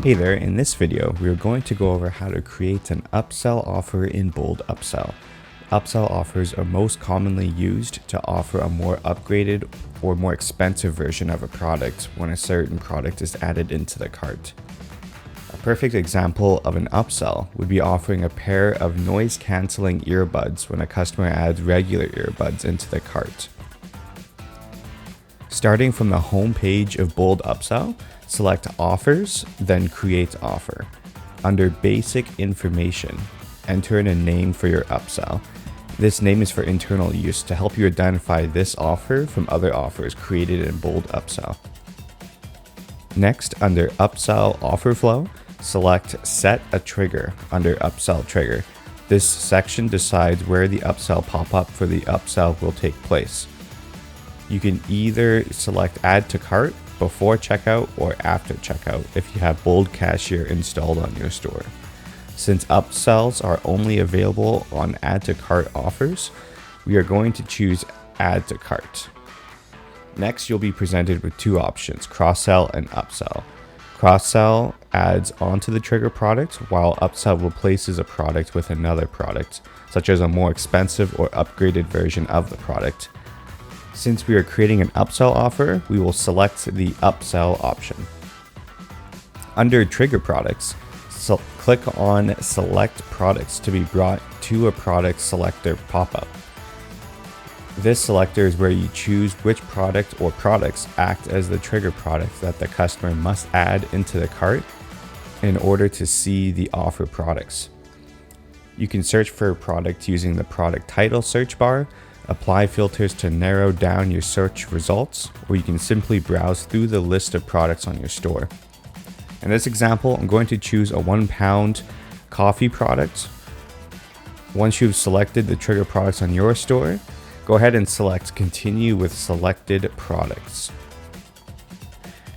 Hey there, in this video, we are going to go over how to create an upsell offer in Bold Upsell. Upsell offers are most commonly used to offer a more upgraded or more expensive version of a product when a certain product is added into the cart. A perfect example of an upsell would be offering a pair of noise-canceling earbuds when a customer adds regular earbuds into the cart. Starting from the home page of Bold Upsell, select Offers, then Create Offer. Under Basic Information, enter in a name for your upsell. This name is for internal use to help you identify this offer from other offers created in Bold Upsell. Next, under Upsell Offer Flow, select Set a Trigger under Upsell Trigger. This section decides where the upsell pop-up for the upsell will take place. You can either select Add to Cart before checkout or after checkout if you have Bold Cashier installed on your store. Since upsells are only available on Add to Cart offers, we are going to choose Add to Cart. Next, you'll be presented with two options, cross-sell and upsell. Cross-sell adds onto the trigger product, while upsell replaces a product with another product, such as a more expensive or upgraded version of the product. Since we are creating an upsell offer, we will select the upsell option. Under Trigger Products, click on Select Products to be brought to a product selector pop-up. This selector is where you choose which product or products act as the trigger product that the customer must add into the cart in order to see the offer products. You can search for a product using the product title search bar, apply filters to narrow down your search results, or you can simply browse through the list of products on your store. In this example, I'm going to choose a 1 pound coffee product. Once you've selected the trigger products on your store, go ahead and select Continue with Selected Products.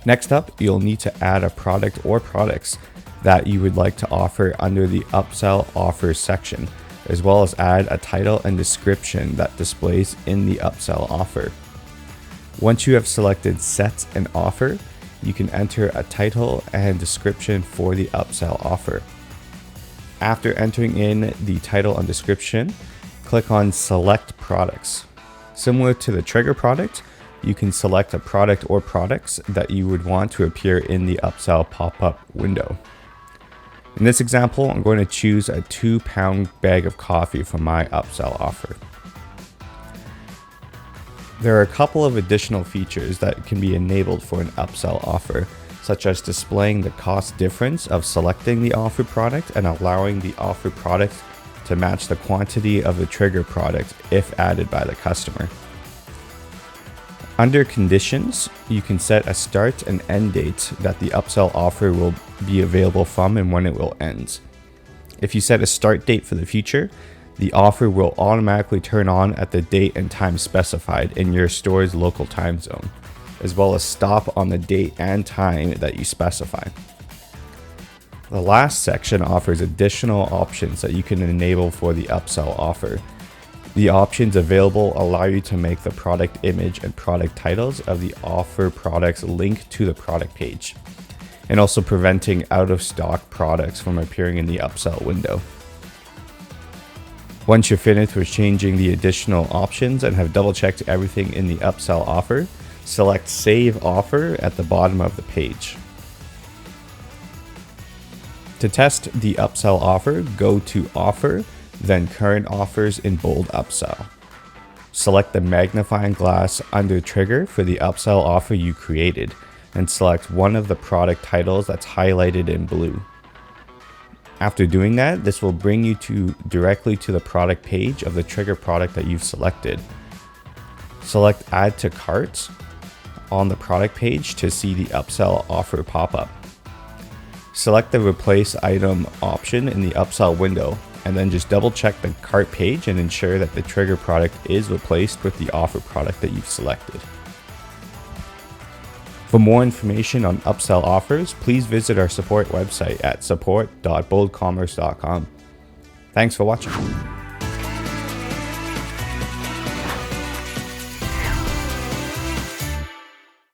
Next up, you'll need to add a product or products that you would like to offer under the Upsell Offers section, as well as add a title and description that displays in the upsell offer. Once you have selected Set an Offer, you can enter a title and description for the upsell offer. After entering in the title and description, click on Select Products. Similar to the trigger product, you can select a product or products that you would want to appear in the upsell pop-up window. In this example, I'm going to choose a 2 pound bag of coffee for my upsell offer. There are a couple of additional features that can be enabled for an upsell offer, such as displaying the cost difference of selecting the offer product and allowing the offer product to match the quantity of the trigger product if added by the customer. Under Conditions, you can set a start and end date that the upsell offer will be available from and when it will end. If you set a start date for the future, the offer will automatically turn on at the date and time specified in your store's local time zone, as well as stop on the date and time that you specify. The last section offers additional options that you can enable for the upsell offer. The options available allow you to make the product image and product titles of the offer products link to the product page, and also preventing out-of-stock products from appearing in the upsell window. Once you're finished with changing the additional options and have double-checked everything in the upsell offer, select Save Offer at the bottom of the page. To test the upsell offer, go to Offer, then Current Offers in Bold Upsell. Select the magnifying glass under Trigger for the upsell offer you created, and select one of the product titles that's highlighted in blue. After doing that, this will bring you directly to the product page of the trigger product that you've selected. Select Add to Cart on the product page to see the upsell offer pop-up. Select the Replace Item option in the upsell window, and then just double check the cart page and ensure that the trigger product is replaced with the offer product that you've selected. For more information on upsell offers, please visit our support website at support.boldcommerce.com. Thanks for watching.